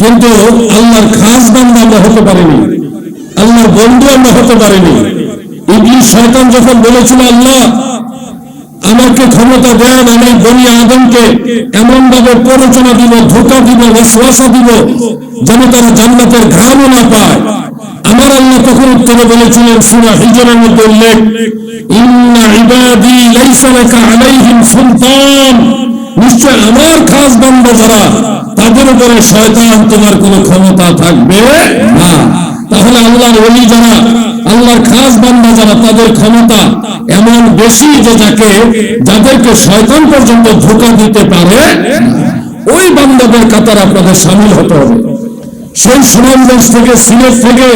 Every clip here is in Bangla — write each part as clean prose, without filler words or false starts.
কিন্তু আল্লাহর খাস বান্দা আমরা হতে পারিনি, আল্লাহর বন্ধু আমরা হতে পারিনি। ইবলিস শয়তান যখন বলেছিল আল্লাহ আমাকে ক্ষমতা দেন, আমি বনি আদমকে এমন ভাবে প্ররোচনা দিব, ধোঁকা দিব, ওয়াসওয়াসা দিব যেন তারা জান্নাতের ঘ্রাণও না পায়। আমার আল্লাহ তখন উত্তরে বলেছিলেন, সূরা হিজরের মধ্যে উল্লেখ, ইন্না ইবাদি লাইসা লাকা আলাইহিম সুলতান, নিশ্চয় আমার খাস বান্দা যারা তাদের উপরে শয়তান তোমার কোনো ক্ষমতা থাকবে না। তাহলে আল্লাহর ওলি যারা, আল্লাহর খাস বান্দা যারা, তাদের ক্ষমতা এমন বেশি যে যাদেরকে শয়তান পর্যন্ত ধোঁকা দিতে পারে, ওই বান্দাদের কাতার আপনাদের শামিল হতে হবে। সেই সুনামগঞ্জ থেকে, সিলেট থেকে,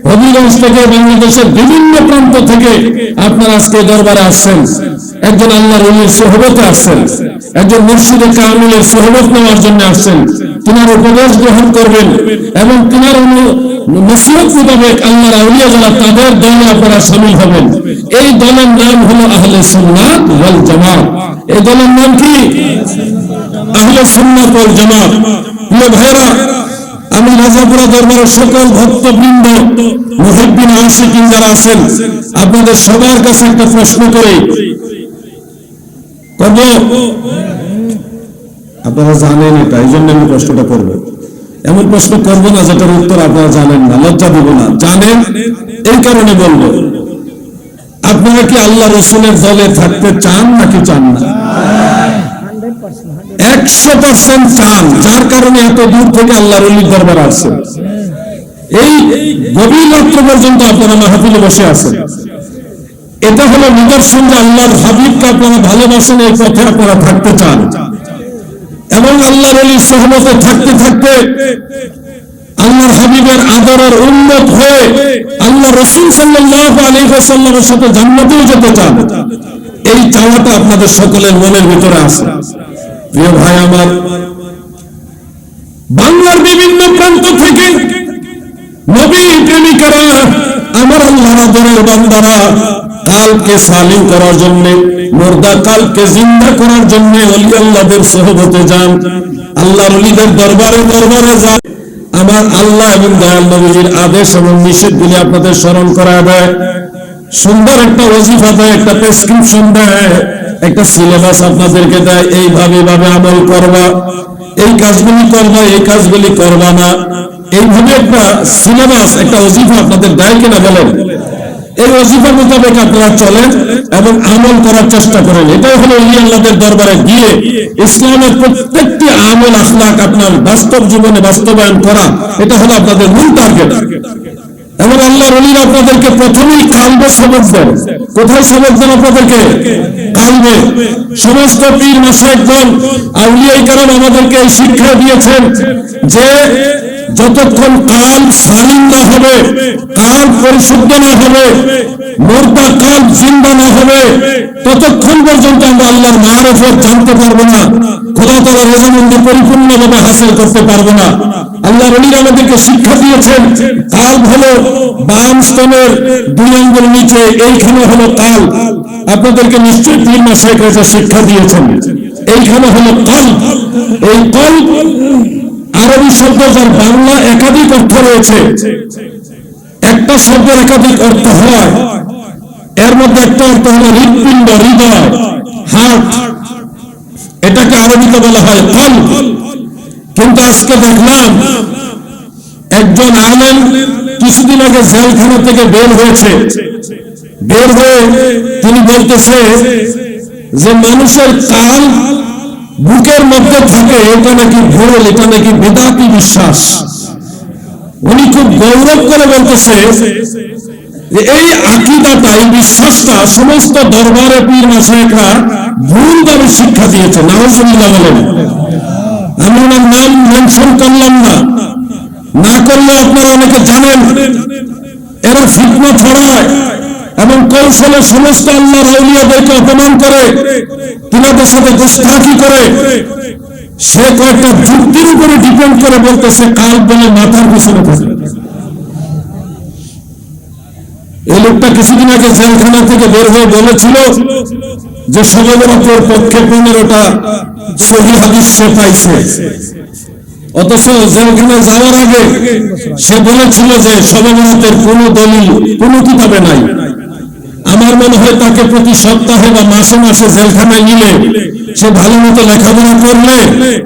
হবিগঞ্জ থেকে, বাংলাদেশের বিভিন্ন প্রান্ত থেকে আপনারা আজকে দরবারে আসছেন। একজন আল্লাহর ওলির সোহবতে আসছেন, একজন মুর্শিদে কামিলের সোহবত নেওয়ার জন্য আসছেন। তিনার উপদেশ গ্রহণ করবেন এবং তিনার নসিহত মোতাবেক আল্লাহর আউলিয়া যারা তাদের দলে আপনারা শামিল হবেন। এই দলের নাম হলো আহলে সুন্নাত ওয়াল জামাত। এই দলের নাম কি? আহলে সুন্নাত ওয়াল জামাত। প্রিয় ভাইরা, আমি রাজাপুরা দরবারের সকল ভক্তবৃন্দ, মুহিব্বিন, আশিকিন যারা আছেন, আপনাদের সবার কাছে একটা প্রশ্ন করে করব। আপনারা জানেন এটা, এই জন্য আমি প্রশ্নটা করবো। এমন প্রশ্ন করবো না যেটার উত্তর আপনারা জানেন না, লজ্জা দিব না। জানেন এই কারণে বলবো, আপনারা কি আল্লাহ রসুলের দলে থাকতে চান নাকি চান না? 100% চান, যার কারণে এত দূর থেকে আল্লাহর ওলির দরবার আসছে। এই গভীর রাত্র পর্যন্ত আপনারা মাহফিলে বসে আছেন। এটা হলো নিদর্শন যে আল্লাহর হাবিবকে আপনারা ভালোবাসেন, এই পথে আপনারা থাকতে চান। এবং আল্লাহর ওলির সহমতে থাকতে থাকতে আল্লাহর হাবিবের আদরের উম্মত হয়ে আল্লাহ রাসূল সাল্লাল্লাহু আলাইহি ওয়াসাল্লামের সাথে জান্নাতেও যেতে চান। এই চাওয়াটা আপনাদের সকলের মনের ভিতরে আছে। প্রিয় ভাই আমার, বাংলার বিভিন্ন প্রান্ত থেকে নবী প্রেমিকেরা, আমার আল্লাহর আদরের বান্দারা কালকে সালিম করার জন্য, মুর্দা কালকে জিন্দা করার জন্য ওলি আল্লাহদের সোহবতে যান, আল্লাহর ওলিদের দরবারে যান। আমার আল্লাহ এবং দয়াল নবীর আদেশ এবং নিষেধগুলি আপনাদের স্মরণ করা দেয়, সুন্দর একটা ওজিফা দেয়, একটা প্রেসক্রিপশন দেয়, একটা সিলেবাস আপনাদেরকে দেয়, এইভাবে আমল করবা, এই কাজগুলি করবা, এই কাজগুলি করবা না, এইভাবে একটা সিলেবাস, একটা ওজিফা আপনাদের দেয় কিনা বলেন? এই ওজিফা মোতাবেক আপনারা চলেন এবং আমল করার চেষ্টা করেন। এটাই হলো ওলি আল্লাহদের দরবারে গিয়ে ইসলামের প্রত্যেকটি আমল আখলাক আপনার বাস্তব জীবনে বাস্তবায়ন করা, এটা হলো আপনাদের মূল টার্গেট। এবং আল্লাহর ওলিরা আপনাদেরকে প্রথমেই কালবে সবক দেন। কোথায় সবক দেন আপনাদেরকে? কালবে। সমস্ত পীর মাশায়েখগণ, আউলিয়া কেরাম আমাদেরকে এই শিক্ষা দিয়েছেন যে যতক্ষণ কাল সালিম না হবে, কাল পরিশুদ্ধ না হবে, মুর্দা কাল জিন্দা না হবে, ততক্ষণ পর্যন্ত আমরা আল্লাহর মারিফত জানতে পারবো না, খোদা তাআলার রেজামন্দি পরিপূর্ণভাবে হাসিল করতে পারবো না। আল্লাহর ওলিরা আমাদেরকে শিক্ষা দিয়েছেন, কাল হলো বাম স্তনের 2 আঙ্গুল নিচে, এইখানে হলো কাল। আপনাদেরকে নিশ্চয়ই পীর মাশায়েখরা শিক্ষা দিয়েছেন, এইখানে হলো কাল। এই কাল আরবি শব্দ, যার বাংলা একাধিক অর্থ রয়েছে। একটা শব্দের একাধিক অর্থ হয়, এর মধ্যে একটা অর্থ হলো হৃৎপিণ্ড, হৃদয়, হার্ট, এটাকে আরবিতে বলা হয় কলব। কিন্তু আজকে দেখলাম একজন আলেম কিছুদিন আগে জেলখানা থেকে বের হয়েছে, বের হয়ে তিনি বলতেছে যে মানুষের কাল বুকের মধ্যে থাকে, এটা নাকি ভুল, এটা নাকি বিদআতি বিশ্বাস। উনি খুব গৌরব করে বলতেছে যে এই আকীদাটা, এই বিশ্বাসটা সমস্ত দরবারে পীর মাশায়েখরা ভুলভাবে শিক্ষা দিয়েছে। নাউজুবিল্লাহ বলেন। আমি ওনার নাম মেনশন করলাম না করলে আপনারা অনেকে জানেন, এরা ফিতনা ছড়ায় এবং কৌশলে সমস্ত আল্লাহর আউলিয়াদেরকে অপমান করে, তিনাদের সাথে গোস্তাখি করে। সে কয়েকটা যুক্তির উপরে ডিপেন্ড করে বলতেছে কাল বলে মাথার পিছনে থাকে। এই লোকটা কিছুদিন আগে জেলখানা থেকে বের হয়ে বলেছিল যে সবে বরাতের পক্ষে 15টা সহিহ হাদিস সে পাইছে। অথচ জেলখানে যাওয়ার আগে সে বলেছিল যে সমাজের কোনো দলিল কোনো কিতাবে নাই। আমার মনে হয় তাকে প্রতি সপ্তাহে বা মাসে মাসে জেলখানায় নিলে সে ভালো মতো লেখাপড়া করলে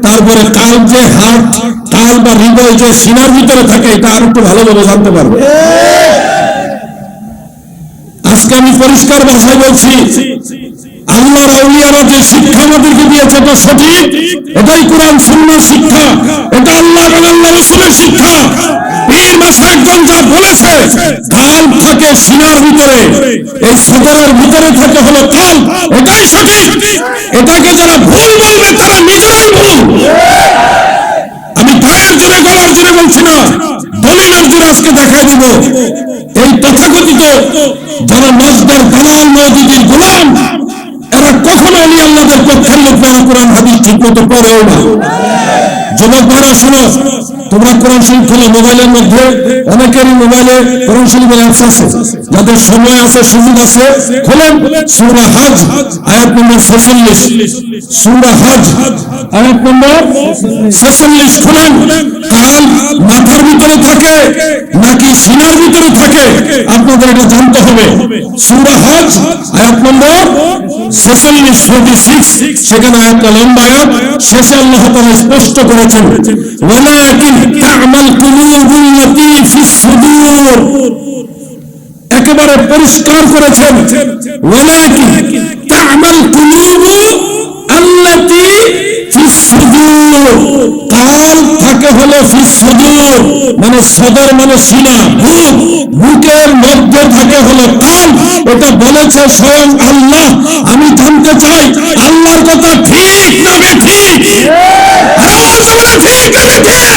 তারপরে কাল যে হার্ট কাল বা হৃদয় যে সিনার ভিতরে থাকে এটা আর একটু ভালোভাবে জানতে পারবে। আজকে আমি পরিষ্কার ভাষায় বলছি, আল্লাহর আউলিয়ারা যে শিক্ষা আমাদেরকে দিয়েছে এটা সঠিক, এটাই কোরআন সুন্নাহর শিক্ষা, এটা আল্লাহ এবং আল্লাহ রাসূলের শিক্ষা। পীর মাশায়েখগণ যা বলেছে কাল থাকে সিনার ভিতরে, এই সদরের ভিতরে থাকে হলো কাল, এটাই সঠিক। এটাকে যারা ভুল বলবে তারা নিজেরাই ভুল। আমি গায়ের জোরে গলার জোরে বলছি না, দলিলের জোরে আজকে দেখাই দিব। এই তথাকথিত যারা মজদার দালাল মওদুদির গোলাম, এরা কখনো আলী আল্লাহদের পক্ষের লোক না, কোরআন হাদিস ঠিক মতো পড়েও না। যুবক ভাইরা শোনো, তোমরা কোরআন শরীফ খোলো, মোবাইলের মধ্যে অনেকেরই মোবাইলে কোরআন শরীফের অ্যাপস আছে, যাদের সময় আছে সুযোগ আছে খোলেন সূরা হজ আয়াত নম্বর 46, সূরা হজ আয়াত নম্বর 46 খোলেন। কাল মাথার ভিতরে থাকে নাকি সিনার ভিতরে থাকে আপনাদের এটা জানতে হবে। সূরা হজ আয়াত নম্বর 46 সেখানে আয়াতটা লম্বা আয়াত, শেষে আল্লাহ তাআলা স্পষ্ট করেছেন ওয়ালাকিন তা'মাল কুলুবুল্লাতী ফিস সুদূর, একেবারে পরিষ্কার করেছেন ওয়ালাকিন তা'মাল কুলুবু আল্লাতী ফিস সুদূর। কাল থাকে হলো ফিস সুদূর মানে সদর মানে সিনা, বুক, বুকের মধ্যে থাকে হলো কাল। এটা বলেছে স্বয়ং আল্লাহ। আমি জানতে চাই আল্লাহর কথা ঠিক না ঠিক? ঠিক না ঠিক?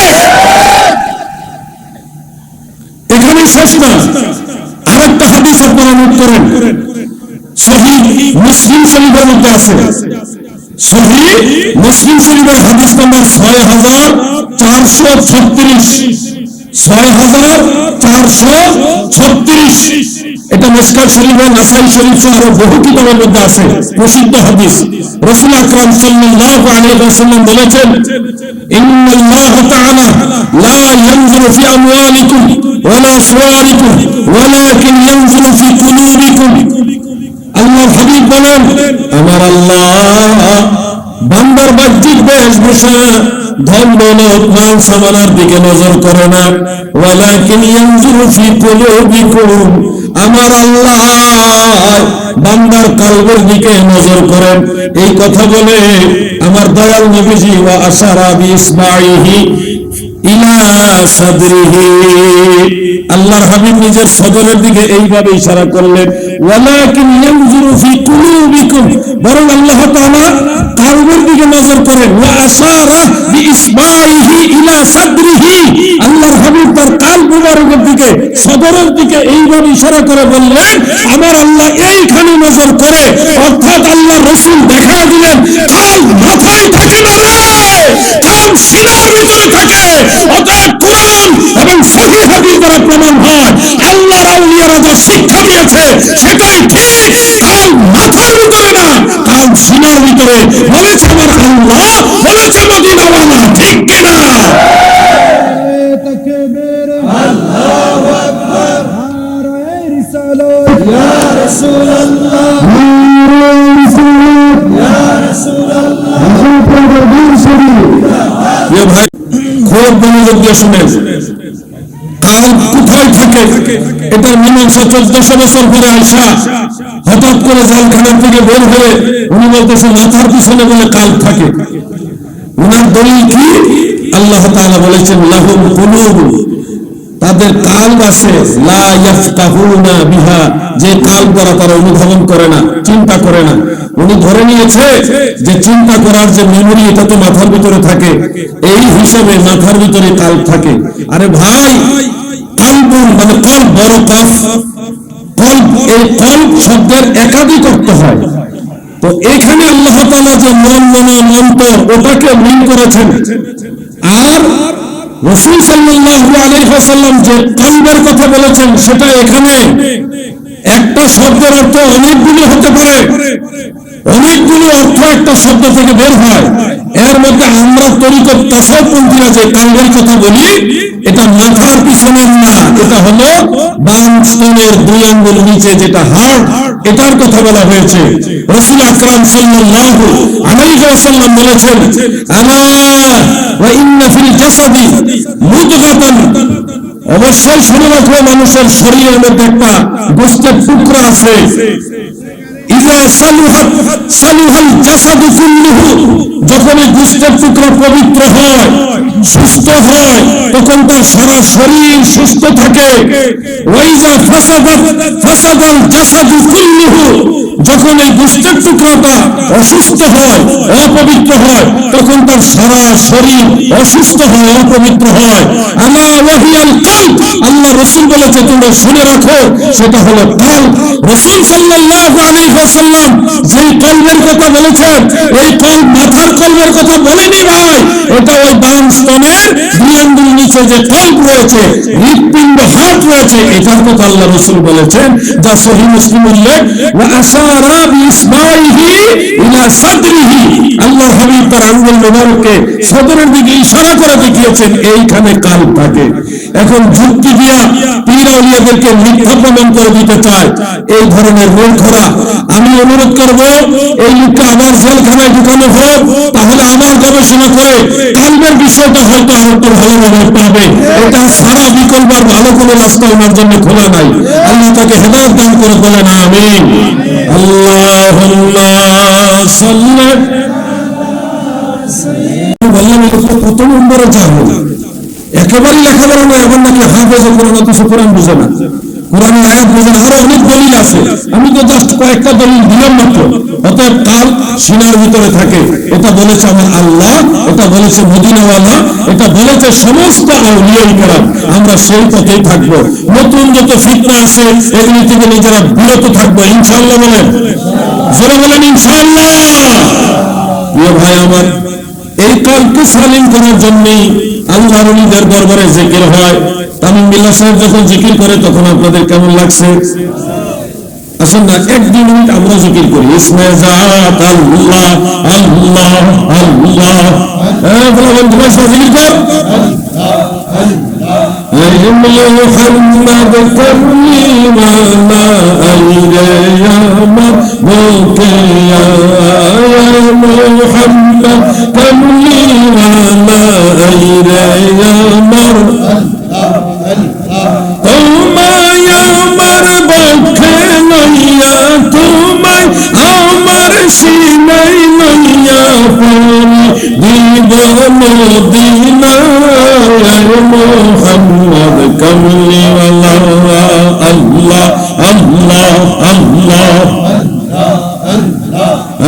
এখানে শেষ না, আরেকটা হাদিস আপনারা নোট করেন, সহিহ মুসলিম শরীফের মধ্যে আছে। সহিহ মুসলিম শরীফের হাদিস নাম্বার 6436, 6436। এটা মিশকাত শরীফে, নাসাই শরীফ সহ আরো বহু কিতাবের মধ্যে আছে, প্রসিদ্ধ হাদিস। রাসূল আকরাম সাল্লাল্লাহু আলাইহি ওয়াসাল্লাম বলেছেন ইন্নাল্লাহ তাআলা লা ইয়ানজুরু ফি আমওয়ালিকুম ওয়ালা সুওয়ারিকুম ওয়ালাকিন ইয়ানজুরু ফি কুলুবিকুম। আল্লাহর হাবিব বলেন আমার আল্লাহ বান্দার বাহ্যিক বেশভূষা, ধন দৌলত মাল সামানের দিকে নজর করে না, ওয়ালাকিন ইয়ানজুরু ফি কুলুবিকুম, আমার আল্লাহ বান্দার কলবের দিকে নজর করেন। এই কথা বলে আমার দয়াল নবীজি ওয়া আশারা বিইসবাইহি ইলা সাদরিহি, আল্লাহর হাবিব নিজের সদরের দিকে এইভাবে ইশারা করলেন ওয়ালাকিন ইয়ানজুরু ফি কুলুবিকুম, বরং আল্লাহ তাআলা কলবের দিকে নজর করেন। ওয়া আশারা বিইসবাইহি ইলা সাদরিহি, আল্লাহর হাবিব তার কলব মুবারকের দিকে সদরের দিকে এইভাবে ইশারা করে বললেন আমার আল্লাহ এইখানে নজর করে। অর্থাৎ আল্লাহ রাসূল দেখা দিলেন কাল মাথায় থাকে না রে, কাল সিনার ভিতরে থাকে। অতএব কোরআন এবং সহিহ হাদিস দ্বারা প্রমাণ হয় আল্লাহর আউলিয়ারা যা শিক্ষা দিয়েছে সেটাই ঠিক। কাল মাথার ভিতরে না, কাল সিনার ভিতরে বলেছে আমার আল্লাহ, বলেছে মদিনাওয়ালা, ঠিক কিনা? আল্লাহু আকবার, নারে রিসালাত ইয়া রাসূলুল্লাহ, ইয়া রাসূলুল্লাহ। ইয়া ভাই খুব মনোযোগ দিয়ে শুনেন, কাল কোথায় থাকে এটার মীমাংসা 1400 বছর পরে আইসা হঠাৎ করে জেলখানা থেকে বের হয়ে উনি বলতেছে মাথার পিছনে বলে কাল থাকে। উনার দলিল কি? আল্লাহ তাআলা বলেছেন লাহুম কুলুব, তাদের কালব আছে, লা ইয়াফকাহুনা বিহা, যে কালব দ্বারা তারা অনুধাবন করে না, চিন্তা করে না। উনি ধরে নিয়েছে যে চিন্তা করার যে মেমোরি এটা তো মাথার ভিতরে থাকে, এই হিসাবে মাথার ভিতরে কালব থাকে। আরে ভাই, কালবুন মানে কলব, বড় কফ, কলব, এই কলব শব্দের একাধিক অর্থ হয়। তো এখানে আল্লাহ তাআলা যে মন, মনন, অন্তর ওটাকে মিল করেছেন। আর রাসূল সাল্লাল্লাহু আলাইহি ওয়াসাল্লাম যে কলবের কথা বলেছেন সেটা এখানে একটা শব্দের অর্থ অনেকগুলো হতে পারে। অনেকগুলো অর্থ একটা শব্দ থেকে বের হয়। এর মধ্যে আমরা তরিকত তাসাউফপন্থীরা যে কালবের কথা বলি, এটা মাথার পিছনের না, এটা হলো বাম স্তনের 2 আঙ্গুল নিচে যেটা হার্ট, এটার কথা বলা হয়েছে। রাসূল আকরাম সাল্লাল্লাহু আলাইহি ওয়াসাল্লাম বলেছেন, আলা ওয়া ইন্না ফিল জাসাদি মুদগাতান, অবশ্যই শুনে রাখো, মানুষের শরীরের মধ্যে একটা গোশতের টুকরা আছে। ইযা সালুহাত সালুহাল জাসাদু কুল্লুহু, যখন এই গোশতের টুকরা পবিত্র হয়, সুস্থ হয়, তখন তার সারা শরীর সুস্থ থাকে। ওয়া ইযা ফাসাদাত ফাসাদাল জাসাদু কুল্লুহু, যখন এই গোশতের টুকরাটা অসুস্থ হয়, অপবিত্র হয়, তখন তার সারা শরীর অসুস্থ হয়, অপবিত্র হয়। আলা ওয়াহিয়াল কলব, আল্লাহ রাসূল বলেছে তোমরা শুনে রাখো, সেটা হলো কলব। রাসূল সাল্লাল্লাহু আলাইহি ওয়াসাল্লাম যেই কলবের কথা বলেছেন, এই কলব মাথার কলবের কথা বলেনি ভাই, এটা ওই বাম স্তনের 2 আঙ্গুল নিচে যে কলব রয়েছে, হৃৎপিণ্ড, হার্ট রয়েছে, এটার কথা আল্লাহ রাসূল বলেছেন, যা সহিহ মুসলিম উল্লেখ। ওয়া আশারা বিইসবাইহি ইলা সাদরিহি, আল্লাহর হাবিব তার আঙ্গুল মোবারককে সদরের দিকে ইশারা করে দেখিয়েছেন এইখানে কলব থাকে। এখন যুক্তি দিয়া পীর আউলিয়াদেরকে মিথ্যা প্রমাণ করে দিতে চায় এই ধরনের মূর্খরা। আমি অনুরোধ করব, এই লোককে আবার জেলখানায় ঢুকানো হোক, তাহলে আমার গবেষণা করে কলবের বিষয়টা হয়তো আরেকটু ভালোভাবে পাবে। এটা সারা বিকল্প আর ভালো কোনো রাস্তা ওনার জন্য খোলা নাই। আল্লাহ তাকে হেদায়েত দান করে, বলেন আমিন। আল্লাহুম্মা সাল্লি, বললাম এটা কত নম্বরে যাবো, একেবারে লেখাপড়া নয়, এখন নাকি হাফেজ কোরআন কিছু কোরআন বুঝে না, কোরআনের আয়াত বুঝে না, আরো অনেক দলিল আছে। আমি তো জাস্ট কয়েকটা দলিল দিলাম মাত্র। অতএব কাল সিনার ভিতরে থাকে, এটা বলেছে আমার আল্লাহ, এটা বলেছে মদিনাওয়ালা, এটা বলেছে সমস্ত আউলিয়ায়ে কেরাম। আমরা সেই পথেই থাকবো। নতুন যত ফিতনা আছে এগুলি থেকে নিজেরা বিরত থাকবো ইনশাআল্লাহ। বলেন, জোরে বলেন ইনশাআল্লাহ। প্রিয় ভাই আমার, এই কালকে সালিম করার জন্যই আল্লাহর ওলিদের দরবারে জিকির হয়। তামিম বিল্লাহ সাহেব যখন জিকির করে তখন আপনাদের কেমন লাগছে? আসুন না 1-2 মিনিট আমরা জিকির করি। ইসমে জাত আল্লাহ আল্লাহ আল্লাহ, বলা বন্ধু ভাই জিকির কর। মুহাম্মদ কালিমানা আইরে আমার বুকে, মুহাম্মদ কালিমানা আইরে আমার, তোমায় আমার বুকে লইয়া, তোমায় আমার সিনায় লইয়া, পানি দিব মদিনায়, মুহাম্মদ কামলিওয়ালা। আল্লাহ আল্লাহ আল্লাহ,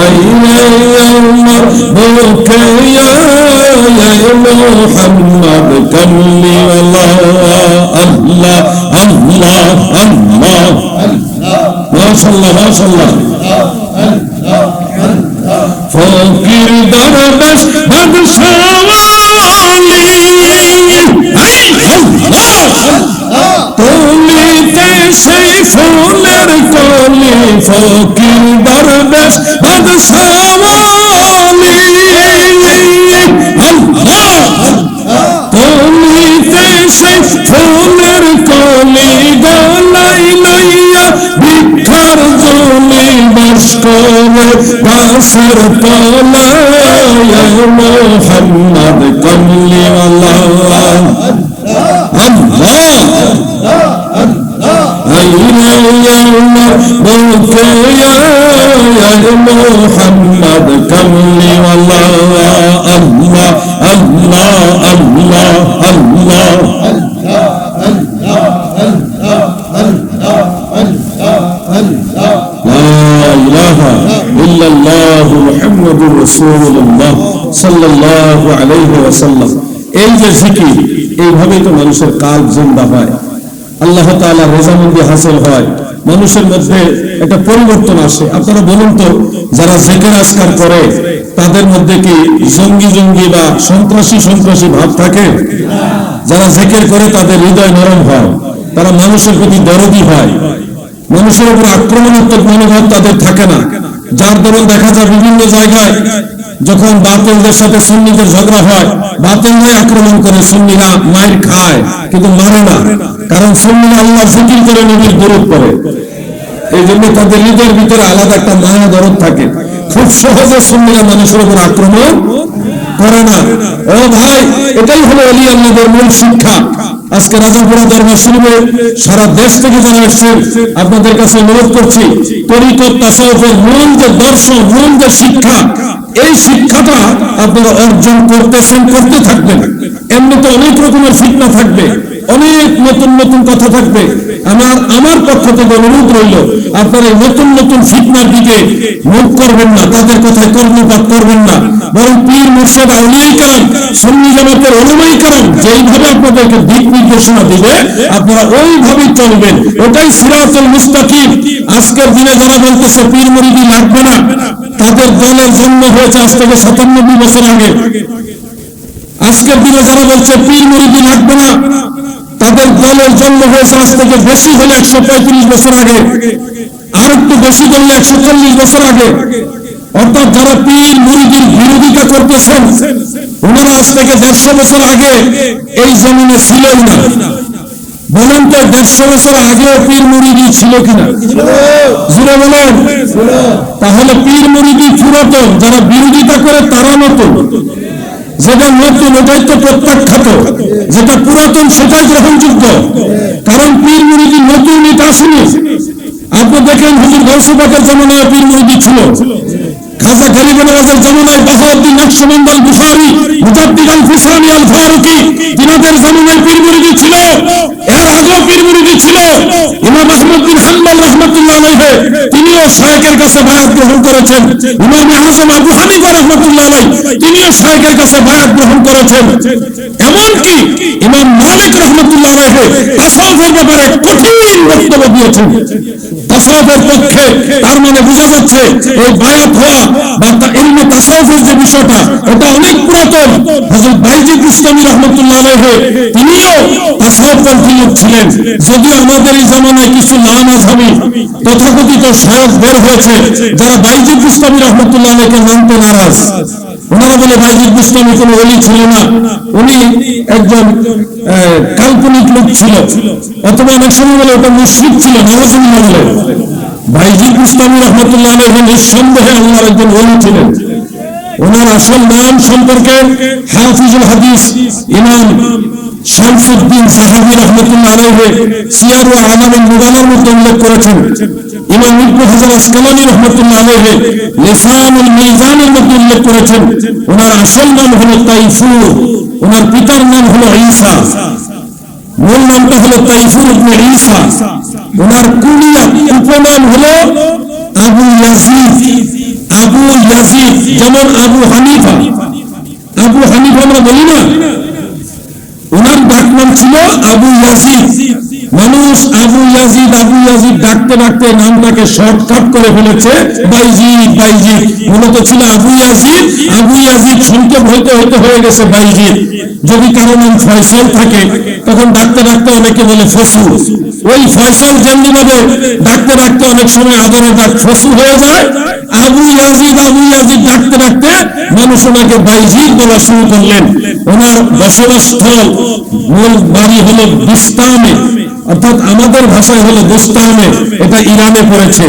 আইরে আমার বুকে মুহাম্মদ কামলিওয়ালা। আল্লাহ আল্লাহ আল্লাহ, মাশাআল্লাহ মাশাআল্লাহ। ফকির দরবেশ বাদশাহ ওয়ালি, তুলিতে সেই ফুলের কলি, ফকির দরবেশ বাদশাহ ওয়ালি, তুলিতে সেই ফুলের কলি, গলায় লইয়া ভিক্ষার জমি, বাস করে বাসের তলায়, মুহাম্মদ কামলিওয়ালা। আল্লাহ আইরে আমার বুকে মুহাম্মদ কামলিওয়ালা। আল্লাহ আল্লাহ আল্লাহ আল্লাহ, লা ইলাহা ইল্লাল্লাহু মুহাম্মাদুর রাসূলুল্লাহ সাল্লাল্লাহু আলাইহি ওয়াসাল্লাম। এই যে জিকির, এইভাবেই তো মানুষের কালব জিন্দা হয়, আল্লাহ তাআলার রেজামন্দি হাসিল হয়, মানুষের মধ্যে একটা পরিবর্তন আসে। আপনারা বলুন তো, যারা জিকির আজকার করে তাদের মধ্যে কি জঙ্গি জঙ্গি বা সন্ত্রাসী সন্ত্রাসী ভাব থাকে? যারা জিকির করে তাদের হৃদয় নরম হয়, তারা মানুষের প্রতি দরদি হয়, মানুষের উপর আক্রমণাত্মক মনোভাব তাদের থাকে না। যার দরুন দেখা যায় বিভিন্ন জায়গায় যখন বাতিলদের সাথে সুন্নিদের ঝগড়া হয়, বাতিলরাই আক্রমণ করে, সুন্নিরা মাইর খায় কিন্তু মারে না, কারণ সুন্নিরা আল্লাহ জিকির করে, নবীর দরুদ পড়ে। এই জন্য তাদের হৃদয়ের ভিতরে আলাদা একটা মায়া দরদ থাকে, খুব সহজে সুন্নিরা মানুষের উপর আক্রমণ করে না। ও ভাই, এটাই হলো ওলি আল্লাহদের মূল শিক্ষা। আজকে রাজাপুরা দরবার শরীফে সারা দেশ থেকে যারা এসেছেন, আপনাদের কাছে অনুরোধ করছি, তরিকত তাসাউফের মূল যে দর্শন, মূল যে শিক্ষা, এই শিক্ষাটা আপনারা অর্জন করতেছেন, করতে থাকবেন। এমনিতে অনেক রকমের ফিতনা থাকবে, অনেক নতুন নতুন কথা থাকবে। আমার পক্ষ থেকে অনুরোধ রইল, আপনারা এই নতুন নতুন ফিতনার দিকে মুখ করবেন না, তাদের কথায় কর্ণপাত করবেন না, বরং পীর মুর্শিদ আউলিয়ায়ে কেরাম, সুন্নি জামাতের উলামায়ে কেরাম যেইভাবে আপনাদেরকে দিক নির্দেশনা দিবে, আপনারা ওইভাবেই চলবেন। ওটাই সিরাতুল মুস্তাকিম। আজকের দিনে যারা বলতেছে পীর মুরিদি লাগবে না, তাদের দলের জন্ম হয়েছে আজ থেকে 97 বছর আগে। আজকের দিনে যারা বলছে পীর মুরিদি লাগবে না, তাদের দলের জন্ম হয়েছে আজ থেকে বেশি হলে 135 বছর আগে, আর একটু বেশি করলে 140 বছর আগে। অর্থাৎ যারা পীর মুরিদির বিরোধিতা করতেছেন, ওনারা আজ থেকে 150 বছর আগে এই জমিনে ছিলই না। বলেন তো 150 বছর আগেও পীর মুরিদি ছিল কিনা? জুড়ে বলেন। তাহলে পীর মুরিদি পুরাতন, যারা বিরোধিতা করে তারা নতুন। যেটা নতুন ওটাই তো প্রত্যাখ্যাত, যেটা পুরাতন সেটাই গ্রহণযোগ্য। কারণ পীর মুরিদি নতুন এটা আসেনি। আপনি দেখেন হুজুর গাউসে পাকের জামানায় পীর মুরিদি ছিল, খাজা গরিব নওয়াজের জামানায় বাহাউদ্দিন নকশবন্দ আল বুখারী, মুজাদ্দিদ আল ফিসানি আল ফারুকি, তিনাদের জামানায় পীর মুরিদি ছিল। এর আগেও পীর মুরিদি ছিল। ইমাম আহমদ বিন হাম্বল রাহমাতুল্লাহ আলাইহি, তিনিও শায়খের কাছে বায়াত গ্রহণ করেছেন। ইমাম আযম আবু হানিফা রাহমাতুল্লাহ আলাইহি, তিনিও শায়খের কাছে বায়াত গ্রহণ করেছেন। এমনকি ইমাম মালিক রাহমাতুল্লাহ আলাইহি তাসাউফের ব্যাপারে কঠিন বক্তব্য দিয়েছেন। তাসাউফের পক্ষে, তার মানে বোঝা যাচ্ছে এই বায়াত হওয়া বা ইলমে তাসাউফের যে বিষয়টা, এটা অনেক পুরাতন। হযরত বাইজিদ বুস্তামি রাহমাতুল্লাহ আলাইহি, তিনিও তাসাউফপন্থী লোক ছিলেন। যদিও আমাদের এই জামানায় কিছু লামাযহাবী তথাকথিত শায়খ বের হয়েছে, যারা বাইজিদ বুস্তামি রাহমাতুল্লাহ আলাইহিকে মানতে নারাজ। ওনারা বলে বাইজিদ বুস্তামি কোনো ওলি ছিল না, উনি একজন কাল্পনিক লোক ছিল, অথবা অনেক সময় বলে ওটা মুশরিক ছিল। নাউযুবিল্লাহ বলে বাইজিদ বুস্তামি রাহমাতুল্লাহ আলাইহি নিঃসন্দেহে আল্লাহর একজন ওলি ছিলেন। ওনার আসল নাম সম্পর্কে হাফিজুল হাদিস ইমাম শামসুদ্দিন সাহাবী রাহমাতুল্লাহ আলাইহি সিয়ার ওয়া আলামুন নুবালার মধ্যে উল্লেখ করেছেন। ইমাম ইবনে হাজার আসকালানী রাহমাতুল্লাহ আলাইহি লিসানুল মিজানের মধ্যে উল্লেখ করেছেন। ওনার আসল নাম হলো তাইফুর, ওনার পিতার নাম হলো ঈসা, মূল নামটা হলো তাইফুর ইবনে ঈসা। ওনার কুনিয়া উপনাম হলো আবু ইয়াজিদ। আবু ইয়াজিদ যেমন আবু হানিফা, আবু হানিফা আমরা বলি না, ওনার ডাক নাম ছিল আবু ইয়াজিদ। মানুষ আবু ইয়াজিদ আবু ইয়াজিদ ডাকতে ডাকতে নামটাকে শর্টকাট করে ফেলেছে বাইজিদ বাইজিদ। মূলত ছিল আবু ইয়াজিদ, আবু ইয়াজিদ সংক্ষেপ হইতে হইতে হয়ে গেছে বাইজিদ। যদি কারো নাম ফয়সাল থাকে, তখন ডাকতে ডাকতে অনেকে বলে ফসু। ওই ফয়সাল যেমনি ভাবে ডাকতে ডাকতে অনেক সময় আদরের ডাক ফসু হয়ে যায়। আবু ইয়াজিদ ডাকতে ডাকতে মানুষ ওনাকে বাইজিদ বলা শুরু করলেন। ওনার বসবাসস্থল, মূল বাড়ি হলো বিস্তামে, অর্থাৎ আমাদের ভাষায় হলো বুস্তানে, এটা ইরানে পড়েছে।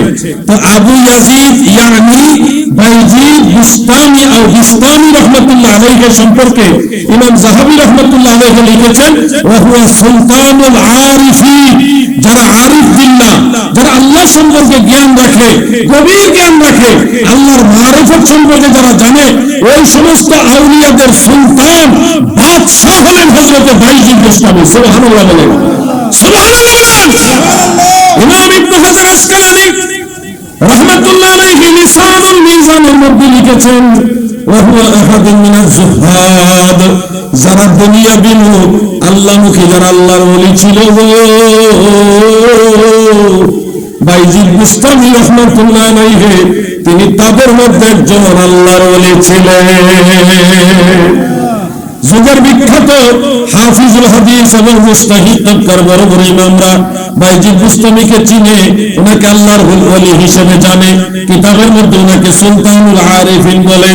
তো আবু ইয়াজিদ ইয়ানি বাইজিদ বুস্তামি আর বিস্তামি রাহমাতুল্লাহ আলাইহি সম্পর্কে ইমাম যাহাবী রাহমাতুল্লাহ আলাইহি লিখেছেন, ওয়া হুয়া সুলতানুল আরিফিন। যারা আরিফ বিল্লাহ, যারা আল্লাহ সম্পর্কে জ্ঞান রাখে, গভীর জ্ঞান রাখে, আল্লাহর মারিফত সম্পর্কে যারা জানে, ওই সমস্ত আউলিয়াদের সুলতান বাদশাহ হলেন হযরত বাইজিদ বুস্তামি। সুবহানাল্লাহ বলেন, সুবহানাল্লাহ বলেন। ইমাম ইবনে হাজার আসকালানী রাহমাতুল্লাহ আলাইহি লিসানুল মিজানের মধ্যে লিখেছেন, ওয়া হুয়া আহাদুন মিনাজ যুহাদ। যারা দুনিয়াবী লোক, আল্লাহমুখী যারা আল্লাহর ওলি ছিল, বাইজিদ বুস্তামি রাহমাতুল্লাহ আলাইহি তিনি তাদের মধ্যে একজন আল্লাহর ওলি ছিলেন। যুগের বিখ্যাত হাফিজুল হাদিস এবং মুস্তাহিদ তবকার বড় বড় ইমামরা বাইজিদ বুস্তামিকে চিনে, ওনাকে আল্লাহর ওলি হিসেবে জানে, কিতাবের মধ্যে ওনাকে সুলতানুল আরিফিন বলে।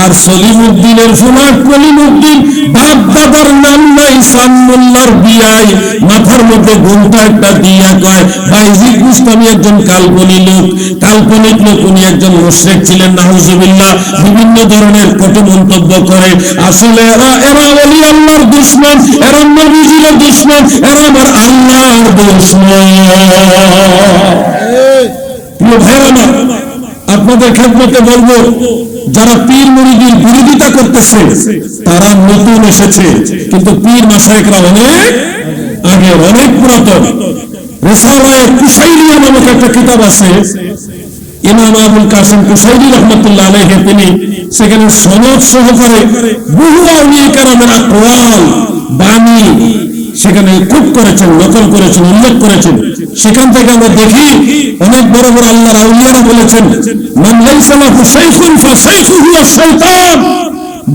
আর সলিমউদ্দিনের ফুলাট কলিমউদ্দিন বাপ দাদার নাম নাই, সামুল্লাহর বিয়াই মাথার মধ্যে ঘুমটা একটা দিয়া কয় বাইজিদ বুস্তামি একজন কাল্পনিক লোক, কাল্পনিক লোক, উনি একজন মুশরিক ছিলেন, নাউজুবিল্লাহ। বিভিন্ন ধরনের কটু মন্তব্য করে। আসলে এরা ওলি আল্লাহর দুশমন, এরা নবীজির দুশমন, এরা আমার আল্লাহর দুশমন। প্রিয় ভাইরা আমার, আপনাদের খেদমতে বলবো, যারা পীর মুরিদের বিরোধিতা করতেছে তারা নতুন এসেছে, কিন্তু পীর মাশায়েখরা অনেক আগে, অনেক পুরাতন। রিসালায়ে কুশাইরিয়া নামক একটা কিতাব আছে, ইমাম আবুল কাসিম কুশাইরি রাহমাতুল্লাহ আলাইহি, তিনি সেখানে সনদ সহকারে বহু আউলিয়া কেরামের আকওয়াল, বাণী সেখানে খুব করেছেন, নকল করেছেন, উল্লেখ করেছেন। সেখান থেকে আমরা দেখি অনেক বড় বড় আল্লাহর আউলিয়ারা বলেছেন, মান লাইসা লাহু শাইখুন ফাশাইখুহু আশ-শাইতান।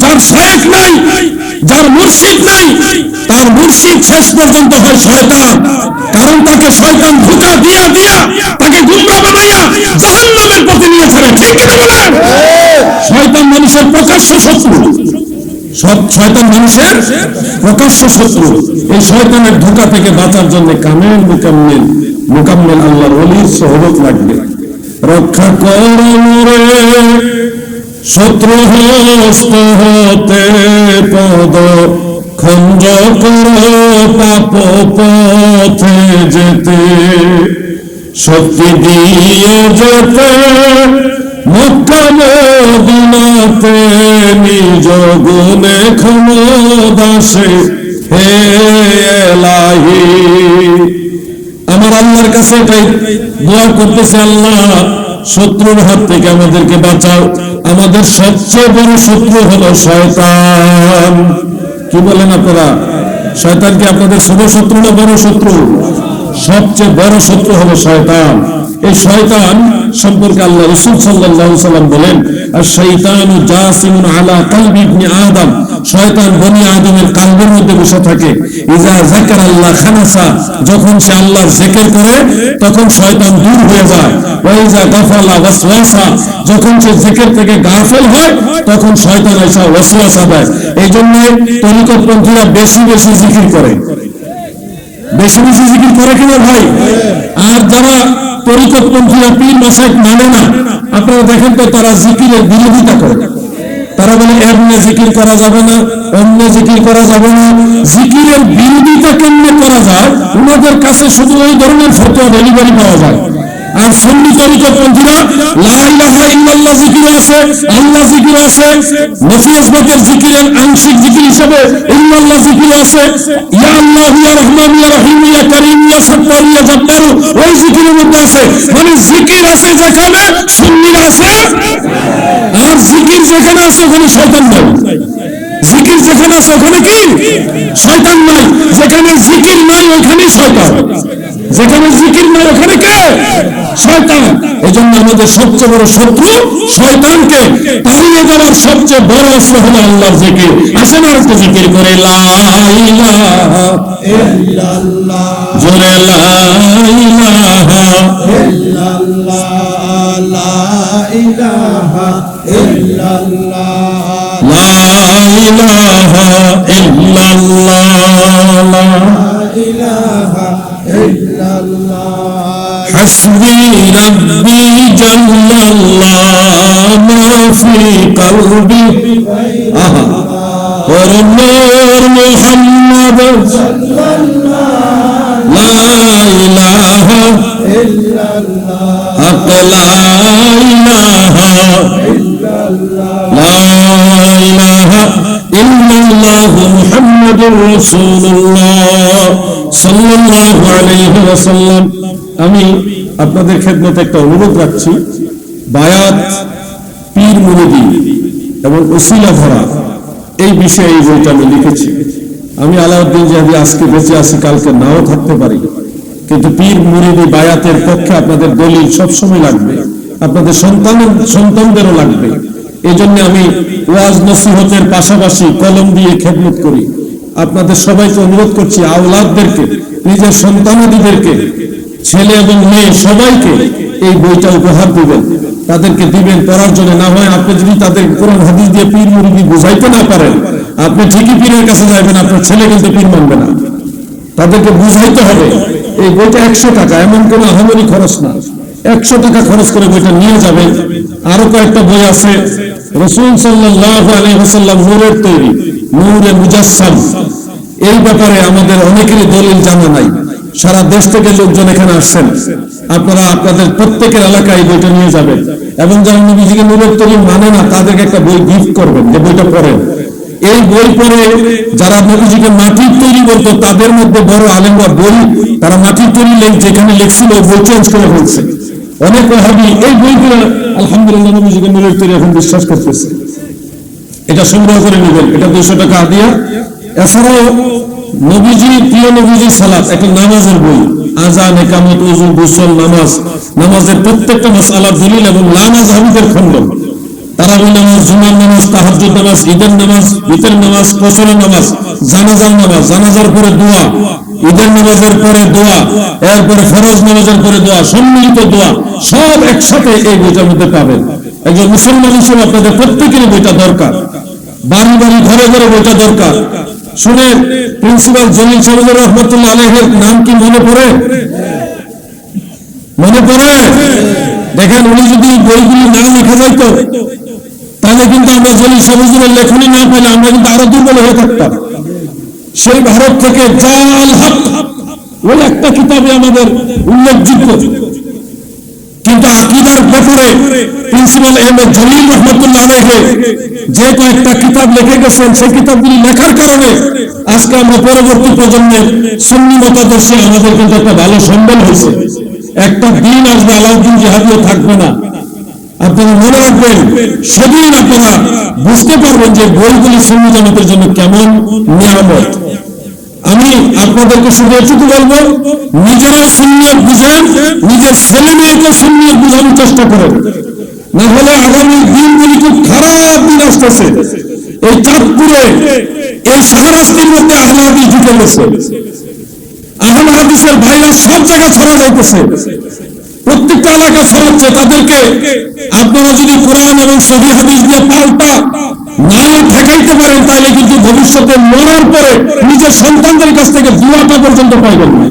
যার শাইখ নাই, যার মুর্শিদ নাই, তার মুর্শিদ শেষ পর্যন্ত হয় শয়তান। কারণ তাকে শয়তান ধোঁকা দিয়া দিয়া তাকে গুমরাহ বানাইয়া জাহান্নামের পথে নিয়ে ছাড়ে। ঠিক কি না বলেন? শয়তান মানুষের প্রকাশ্য শত্রু, শয়তান মানুষের প্রকাশ্য শত্রু। এই শয়তানের ধোঁকা থেকে বাঁচার জন্য কামেল মুকাম্মেল আল্লাহর ওলির সহবত লাগবে। রক্ষা করো মোরে শত্রু হস্ত হতে, পদ খঞ্জ করো পাপ পথে যেতে, শক্তি দিয়ে যেতে মক্কা মদিনাতে, নিজ গুণে ক্ষমদাসে হে এলাহি। আমার আল্লাহর কাছে এটাই দোয়া করতেছে, আল্লাহ শত্রুর হাত থেকে আমাদেরকে বাঁচাও। আমাদের সবচেয়ে বড় শত্রু হলো শয়তান। কি বলেন আপনারা? শয়তান কি আপনাদের ছোট শত্রু না বড় শত্রু? সবচেয়ে বড় শত্রু হলো শয়তান। এই শয়তান সম্পর্কে আল্লাহ রাসূল সাল্লাল্লাহু আলাইহি ওয়াসাল্লাম বলেন, আশ-শাইতানু জাসিমুন আলা কলবি ইবনে আদম। শয়তান বনি আদমের কলবের মধ্যে বসে থাকে। ইজা যাকারাল্লাহ খানাসা, যখন সে আল্লাহর জিকির করে তখন শয়তান দূর হয়ে যায়। ওয়া ইজা গাফালা ওয়াসওয়াসা, যখন সে জিকির থেকে গাফেল হয় তখন শয়তান এসে ওয়াসওয়াসা দেয়। এইজন্য তরিকতপন্থীরা বেশি বেশি জিকির করে, বেশি বেশি জিকির করে কিনা ভাই? আর যারা তরিকতপন্থীরা পীর মাশায়েখ মানে না, আপনারা দেখেন তো তারা জিকিরের বিরোধিতা করে। তারা বলে এমনি জিকির করা যাবে না, অন্য জিকির করা যাবে না। জিকিরের বিরোধিতা কেমনে করা যায়, ওনাদের কাছে শুধু ওই ধরনের ফতোয়া ডেলিভারি পাওয়া যায়। আর সুন্নি তরিকতপন্থীরা লা ইলাহা ইল্লাল্লাহ জিকির আছে, আল্লাহ জিকির আছে, নফি আসবাতের জিকিরের আংশিক জিকির হিসেবে ইল্লাল্লাহ জিকির আছে, ইয়া আল্লাহ ইয়া রহমান ইয়া রহিম ইয়া কারীম ইয়া সাত্তার ইয়া জব্বার, ওই জিকিরের মধ্যে আছে। মানে জিকির আছে যেখানে সুন্নির আছে, আর জিকির যেখানে আছে ওখানে শয়তান নাই। জিকির যেখানে আছে ওখানে কি শয়তান নাই, যেখানে জিকির নাই ওখানে শয়তান, যেখানে জিকির নাই ওখানে কে? শয়তান। এজন্য আমাদের সবচেয়ে বড় শত্রু শয়তানকে তাড়িয়ে দেওয়ার সবচেয়ে বড় অস্ত্র হলো আল্লাহর জিকির। আসেন আর একটু জিকির করে লা ইলাহা ইল্লাল্লাহ, জোরে লা ইলাহা ইল্লাল্লাহ, লা ইলাহা ইল্লাল্লাহ, লা ইলাহা ইল্লাল্লাহ, লা ইলাহা ইল্লাল্লাহ, হাসবি রাব্বি জাল্লাল্লাহ মা ফি কলবি, আহা ওর নূর মুহাম্মদ সাল্লাল্লাহ, লা ইলাহা ইল্লাল্লাহ, হক লা ইলাহা ইল্লাল্লাহ, লা ইলাহা ইল্লাল্লাহ মুহাম্মাদুর রাসূলুল্লাহ সাল্লাল্লাহু আলাইহি ওয়াসাল্লাম। আমি আপনাদের খেদমতে একটা অনুরোধ রাখছি, বায়াত, পীর মুরিদি এবং ওসিলা ধরা, এই বিষয়ে এই বইটা আমি লিখেছি। আমি আলাউদ্দিন জাহাবি আজকে বেঁচে আছি, কালকে নাও থাকতে পারি, কিন্তু পীর মুরিদি বায়াতের পক্ষে আপনাদের দলিল সবসময় লাগবে, আপনাদের সন্তানদেরও লাগবে। এই জন্য আমি ওয়াজ নসিহতের পাশাপাশি কলম দিয়ে খেদমত করি। আপনাদের সবাইকে অনুরোধ করছি, আওলাদদেরকে, নিজের সন্তানাদিদেরকে, ছেলে এবং মেয়ে সবাইকে এই বইটা উপহার দিবেন, তাদেরকে দিবেন পড়ার জন্য। না হয় আপনি যদি তাদের কোরআন হাদিস দিয়ে পীর মুরিদি বুঝাইতে না পারেন, আপনি ঠিকই পীরের কাছে যাবেন, আপনার ছেলে কিন্তু পীর মানবে না। তাদেরকে বুঝাইতে হবে। এই বইটা 100 টাকা, এমন কোনো আহামরি খরচ না। 100 টাকা খরচ করে বইটা নিয়ে যাবেন। আরো কয়েকটা বই আছে, রাসূল সাল্লাল্লাহু আলাইহি ওয়াসাল্লাম নূরের তৈরি, নূরে মুজাসসাম। এই ব্যাপারে আমাদের অনেকেরই দলিল জানা নাই। সারা দেশ থেকে লোকজন এখানে আসছেন। আপনারা আপনাদের প্রত্যেকের এলাকায় বইটা নিয়ে যাবেন এবং যারা নবীজিকে নূরের তৈরি মানে না, তাদেরকে একটা বই গিফট করবেন, যে বইটা পড়েন। এই বই পড়ে যারা নবীজিকে মাটির তৈরি বলতো, তাদের মধ্যে বড় আলেমরা বই, তারা মাটির তৈরি যেখানে লিখছিল বই চেঞ্জ করে ফেলছে। অনেক ওয়াহাবি এই বইগুলো আলহামদুলিল্লাহ নবীজিকে নূরের তৈরি এখন বিশ্বাস করতেছে। এটা সংগ্রহ করে নেবেন, এটা 200 টাকা দিয়া। এছাড়াও নবীজি, প্রিয় নবীজি সালাত, একটা নামাজের বই, আযান, ইকামত, ওযু, গোসল, নামাজ, নামাজের প্রত্যেকটা মাসআলার দলিল এবং নামাজ হাবিদের খণ্ডন, তারাবি নামাজ, জুমার নামাজ, তাহাজ্জুদ নামাজ, ঈদের নামাজ, বিতর নামাজ, ফজরের নামাজ, জানাজার নামাজ, জানাজার পরে দোয়া, ঈদের নামাজের পরে দোয়া, এরপরে ফরজ নামাজের পরে দোয়া, সম্মিলিত দোয়া, সব একসাথে এই বইটার মধ্যে পাবেন। একজন মুসলমান হিসেবে আপনাদের প্রত্যেকেরই বইটা দরকার, বাড়ি বাড়ি ঘরে ঘরে বইটা দরকার। শুনে প্রিন্সিপাল জলিল সাহেব রহমতুল্লাহ আলাইহির নাম কি মনে পড়ে? মনে পড়ে? দেখেন, উনি যদি বইগুলি না লেখা যাইতো, তাহলে কিন্তু আমরা জলিল সাহেবের লেখনী না পেলে আমরা কিন্তু আরো দুর্বল হয়ে থাকতাম। সেই ভারত থেকে জাল হক, ওই একটা কিতাবে আমাদের উল্লেখযোগ্য। কিন্তু আকীদার ব্যাপারে প্রিন্সিপাল আহমেদ জলিল রহমতুল্লাহ আলাইহি যে কয়েকটা কিতাব লিখে গেছেন, সেই কিতাবগুলি লেখার কারণে আজকে আমরা পরবর্তী প্রজন্মের সুন্নি মতাদর্শে আমাদের কিন্তু একটা ভালো সম্বল হয়েছে। একটা দিন আসবে আলাউদ্দিন জিহাদিও থাকবে না। আপনারা মনে রাখবেন, সেদিন আপনারা বুঝতে পারবেন যে বইগুলি সুন্নি জামাতের জন্য কেমন নিয়ামত। আমি আপনাদেরকে শুধু এটুকু বলবো, নিজেরা সুন্নিয়ত বুঝেন, নিজের ছেলে মেয়েকে সুন্নিয়ত বুঝানোর চেষ্টা করেন। না হলে আগামী দিনগুলি খুব খারাপ দিন আসতেছে। এই চাঁদপুরে, এই শাহরাস্তির মধ্যে আহলে হাদিস ঢুকে গেছে। আহলে হাদিসের ভাইরা সব জায়গায় ছড়া যাইতেছে, প্রত্যেকটা এলাকা ছড়াচ্ছে। তাদেরকে আপনারা যদি কোরআন এবং সহিহ হাদিস দিয়ে পাল্টা না ঠেকাইতে পারেন, তাহলে কিন্তু ভবিষ্যতে মরার পরে নিজের সন্তানদের কাছ থেকে দুয়াটা পর্যন্ত পাইবেন না।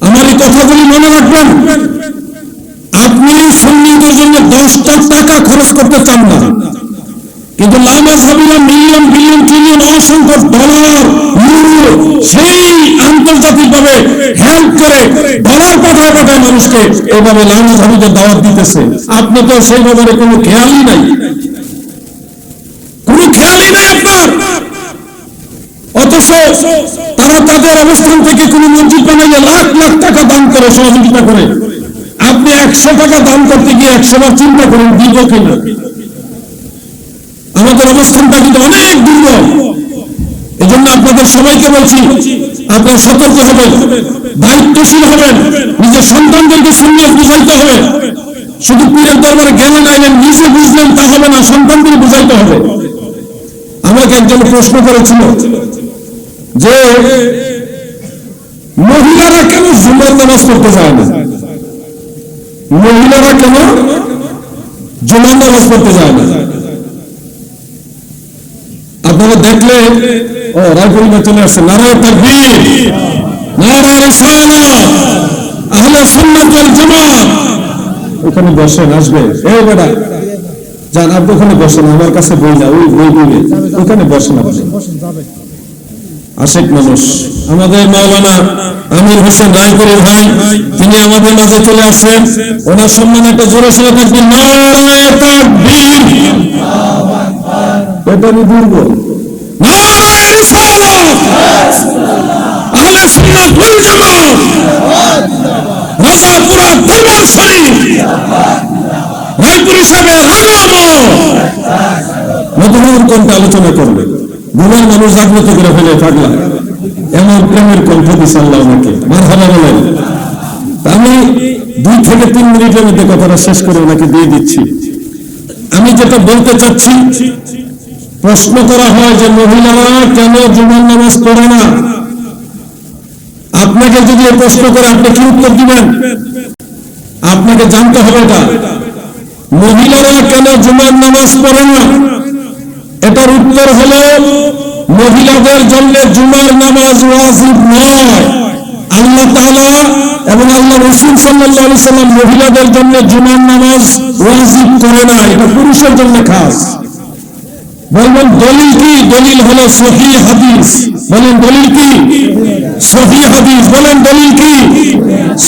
আমার এই কথাগুলি মনে রাখবেন। আপনি সুন্নিদের জন্য 10টা টাকা খরচ করতে চান না, কিন্তু লামাযহাবিরা মিলিয়ন বিলিয়ন ট্রিলিয়ন অসংখ্য ডলার, ইউরো সেই আন্তর্জাতিকভাবে হেল্প করে ডলার পাঠায় পাঠায় মানুষকে এইভাবে লামাযহাবিদের দাওয়াত দিতেছে। আপনি তো সেই ব্যাপারে কোনো খেয়ালই নাই, কোনো খেয়ালই নাই আপনার। অথচ তারা তাদের অবস্থান থেকে কোনো মসজিদ বানাইলে লাখ লাখ টাকা দান করে, সহযোগিতা করে। আপনি 100 টাকা দান করতে গিয়ে 100 বার চিন্তা করেন দিব কিনা। আমাদের অবস্থানটা কিন্তু অনেক দুর্বল। এই জন্য আপনাদের সবাইকে বলছি, আপনারা সতর্ক হবেন, দায়িত্বশীল হবেন, নিজের সন্তানদেরকে সুন্নাত বুঝাইতে হবে। শুধু পীরের দরবারে গেলেন আইলেন, নিজে বুঝলেন তা হবে না, সন্তানদের বুঝাইতে হবে। আমাকে একজন প্রশ্ন করেছিল যে মহিলারা কেন জুমার নামাজ পড়তে যায় না, মহিলারা কেন জুমার নামাজ পড়তে যায় না। আপনারা দেখলে রায়পুরিয়া চলে আসছে, নারায়ে তাকবীর, নারায়ে রিসালাত, আহলে সুন্নাত ওয়াল জামাত। ওখানে বসেন, আসবে, এই বেটা যান, আপনি ওখানে বসেন, আমার কাছে বই না, ওই বই বইলে ওখানে বসেন। আপনি আশেক মানুষ, আমাদের মাওলানা আমির হোসেন রায়পুরি ভাই, তিনি আমাদের মাঝে চলে আসছেন। ওনার সম্মানে একটা জোরে সোরে তাকবীর, নারায়ে তাকবীর। এটা আমি দুর্বল, নারায়ে রিসালাত, আহলে সুন্নাত ওয়াল জামাত, রাজাপুরা দরবার শরীফ, রায়পুরি সাহেবের আগমন। মধুর কণ্ঠে আলোচনা করবে, ঘুমের মানুষ জাগ্রত করে ফেলে থাকলাম, এমন প্রেমের কণ্ঠ দিছে আল্লাহ আমাকে। মারহাবা বলেন। আমি 2 থেকে 3 মিনিটের মধ্যে কথাটা শেষ করে ওনাকে দিয়ে দিচ্ছি। আমি যেটা বলতে চাচ্ছি, প্রশ্ন করা হয় যে মহিলারা কেন জুমার নামাজ পড়ে না। আপনাকে যদি এই প্রশ্ন করে আপনি কি উত্তর দিবেন? আপনাকে জানতে হবে এটা, মহিলারা কেন জুমার নামাজ পড়ে না। এটার উত্তর হলো মহিলাদের জন্য জুমার নামাজ ওয়াজিব নয়। আল্লাহ তাআলা এবং আল্লাহ রাসূল সাল্লাল্লাহু আলাইহি সাল্লাম মহিলাদের জন্য জুমার নামাজ ওয়াজিব করে না, এটা পুরুষের জন্য খাস। বলবেন দলিল কি? দলিল হলো সহিহ হাদিস। বলেন দলিল কি? সহিহ হাদিস। বলেন দলিল কি?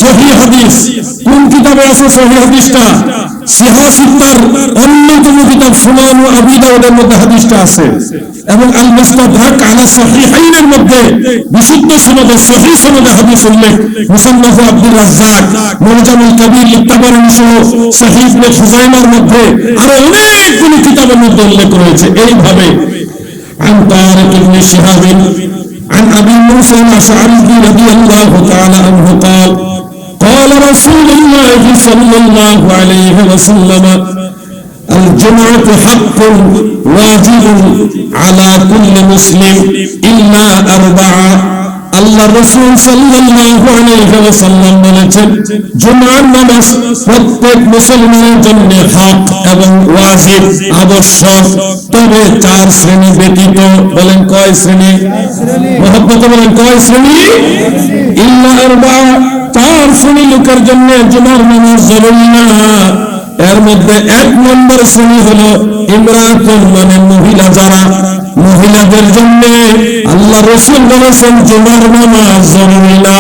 সহিহ হাদিস। কোন কিতাবে আছে সহিহ হাদিসটা? সিহাহ সিত্তার অন্যতম কিতাব সুনান আবি দাউদের মধ্যে হাদিসটা আছে, এবং আল মুস্তাদরাক আলা সহিহাইনের মধ্যে বিশুদ্ধ সনদে সহিহ সনদে হাদিস উল্লেখ। মুসান্নাফ আব্দুর রাজ্জাক, মুজামুল কবির ইত্তাবারানি সহ সহিহ ইবনে খুজাইমার মধ্যে আরো অনেকগুলো কিতাবের মধ্যে উল্লেখ রয়েছে। এইভাবে عن طارق بن شهاب عن ابي موسى الاشعري رضي الله تعالى عنه قال قال رسول الله صلى الله عليه وسلم الجمعة حق واجب على كل مسلم إلا 4। আল্লাহ রাসূল সাল্লাল্লাহু আলাইহি ওয়াসাল্লাম বলেছেন, জুমার নামাজ প্রত্যেক মুসলমানের জন্য হক এবং ওয়াজিব, আবশ্যক, তবে 4 শ্রেণী ব্যতীত। বলেন কয় শ্রেণী? মহব্বতে বলেন কয় শ্রেণী? ইল্লা 4 শ্রেণী লোকের জন্য জুমার নামাজ জরুরি না। এর মধ্যে 1 নম্বর শ্রেণী হলো ইমরাতুন, মানে মহিলা যারা, মহিলাদের জন্য আল্লাহ রাসূল বলেছেন জুমার নামাজ জরুরি না।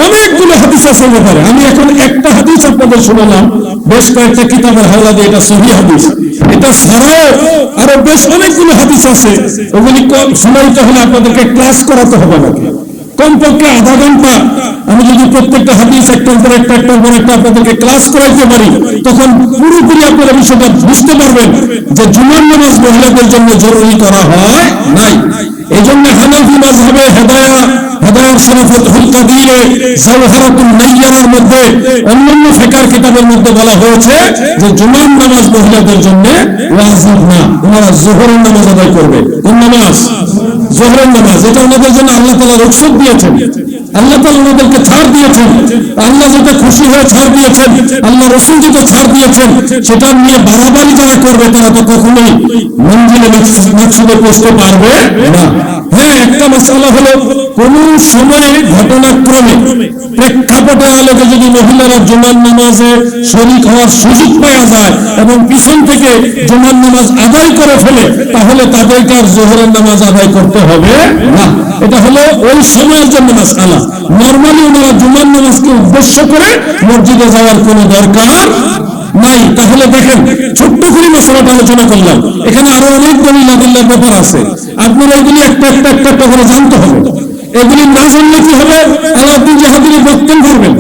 অনেকগুলো হাদিস আছে ব্যাপারে। আমি এখন একটা হাদিস আপনাদের শোনালাম, বেশ কয়েকটা কিতাবের হাওলা দিয়ে, এটা সহিহ হাদিস। এটা ছাড়াও আরো বেশ অনেকগুলো হাদিস আছে, ওগুলি শোনাইতে হলে আপনাদেরকে ক্লাস করাতে হবে নাকি, কমপক্ষে আধা ঘন্টা। আমি যদি প্রত্যেকটা হাদিস একটার পর একটা আপনাদেরকে ক্লাস করাইতে পারি, তখন পুরোপুরি আপনারা বিষয়টা বুঝতে পারবেন যে জুমার নামাজ মহিলাদের জন্য জরুরি করা হয় নাই। এই জন্য হানাফি মাযহাবে হেদায়াত শরফুল কাদিরে জাওহারাতুন নাইয়ার মধ্যে অন্যান্য ফিকহ কিতাবের মধ্যে বলা হয়েছে যে জুমার নামাজ মহিলাদের জন্য ওয়াজিব না, ওনারা যোহরের নামাজ আদায় করবে। কোন নামাজ? যোহরের নামাজ। এটা ওনাদের জন্য আল্লাহ তাআলা রুখসত দিয়েছেন, আল্লাহ তাআলা ওনাদেরকে ছাড় দিয়েছেন। আল্লাহ যেটা খুশি হয়ে ছাড় দিয়েছেন, আল্লাহ রাসূল যেটা ছাড় দিয়েছেন, সেটা নিয়ে বাড়াবাড়ি যারা করবে তারা তো কখনোই মঞ্জিলে মাকসুদে পৌঁছতে পারবে না। হ্যাঁ, একটা মাসআলা হলো কোন সময়ে ঘটনাক্রমে প্রেক্ষাপটের আলোকে যদি মহিলারা জুমার নামাজে শরীক হওয়ার সুযোগ পাওয়া যায় এবং পিছন থেকে জুমার নামাজ আদায় করে ফেলে, তাহলে তাদেরকে আর যোহরের নামাজ আদায় করতে হবে না। এটা হলো ওই সময়ের জন্য মাসআলা। নরমালি ওনারা জুমার নামাজকে উদ্দেশ্য করে মসজিদে যাওয়ার কোনো দরকার নাই। তাহলে দেখেন, ছোট্ট করে মশলাটা আলোচনা করলাম, এখানে আরো অনেক দলিল আদিল্লার ব্যাপার আছে। আপনারা এগুলি একটা করে জানতে হবে। এগুলি না জানলে কি হবে? আলাউদ্দিন জাহাঙ্গীর বক্তব্য করবেন,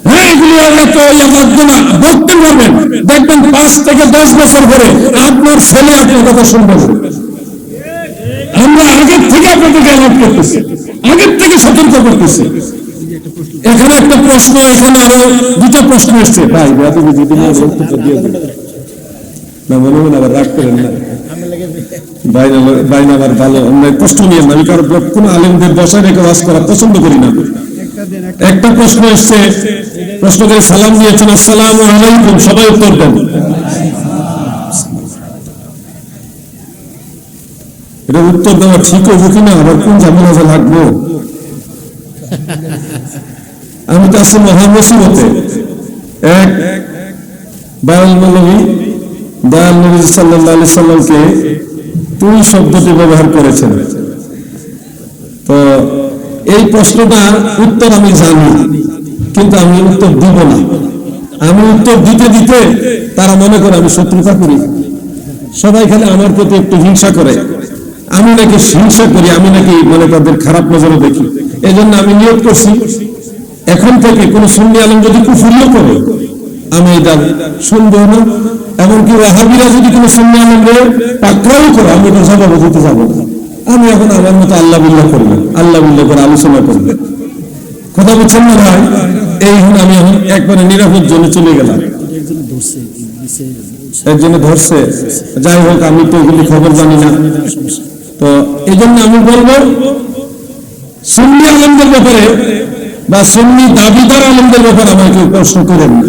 হ্যাঁ এগুলি এত লাগবে না, বক্তব্য করবেন, দেখবেন 5 থেকে 10 বছর পরে আপনার ছেলে আপনার কথা শুনবে। আমরা আগের থেকে আপনাদেরকে অ্যালার্ট করতেছি, আগের থেকে সতর্ক করতেছি। এখানে একটা প্রশ্ন, এখানে আরো 2টা প্রশ্ন এসছে। ভাই না মনে মনে আবার রাগ করেন না, বাইনা আবার ভালো প্রশ্ন নিয়ে আমি কারো কোন আলেমদের বসায় রেখে ওয়াজ করা পছন্দ করি না। একটা প্রশ্ন এসছে, প্রশ্ন করে সালাম দিয়েছেন, আসসালামু আলাইকুম, সবাই উত্তর দেন। এটা উত্তর দেওয়া ঠিক হবে কিনা, আবার কোন ঝামেলা লাগবো। আমি তো আছি মহামুসিবতে। এক দয়াল নবী সাল্লাল্লাহু আলাইহি সাল্লামকে তুই শব্দটি ব্যবহার করেছেন। তো এই প্রশ্নটা উত্তর আমি জানি, কিন্তু আমি উত্তর দিব না। আমি উত্তর দিতে দিতে তারা মনে করে আমি শত্রুতা করি, সবাই খালি আমার প্রতি একটু হিংসা করে, আমি নাকি হিংসা করি, আমি নাকি মানে তাদের খারাপ নজরে দেখি। এই জন্য আমি নিয়ত করছি, এখন থেকে কোন সুন্নি আলেম যদি কুফরিও করে আমি এটা শুনবো না। এমনকি ওয়াহাবিরা যদি কোন সুন্নি আলেমকে পাকড়াও করে আমি এটা জবাব দিতে যাবো না। আমি এখন আমার মতো আল্লাহ বিল্লাহ করবেন, আল্লাহ বিল্লাহ করে আলোচনা করবেন। কথা বলছেন না ভাই? এই আমি একবারে নিরাপদ জন্য চলে গেলাম, একজনে ধরছে। যাই হোক, আমি তো এগুলি খবর জানি না, তো এই জন্য আমি বলবো সুন্নি আলেমদের ব্যাপারে বা সুন্নি দাবিদার আলেমদের ব্যাপারে আমাকে প্রশ্ন করেন না।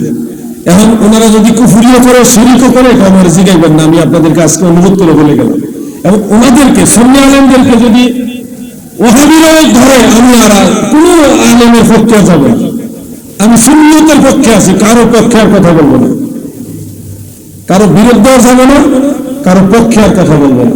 এখন ওনারা যদি কুফরিও করে, শিরকও করে, আমার জিগাইবেন না, আমি আপনাদেরকে আজকে অনুরোধ করে বলে গেলাম। এবং ওনাদেরকে, সুন্নি আলেমদেরকে যদি ওহাবীরা ধরে, আমি আর কোনো আলেমের পক্ষে যাব না। আমি সুন্নিয়তের পক্ষে আছি, কারো পক্ষে আর কথা বলবো না, কারো বিরুদ্ধেও যাবো না, কারো পক্ষে আর কথা বলবো না।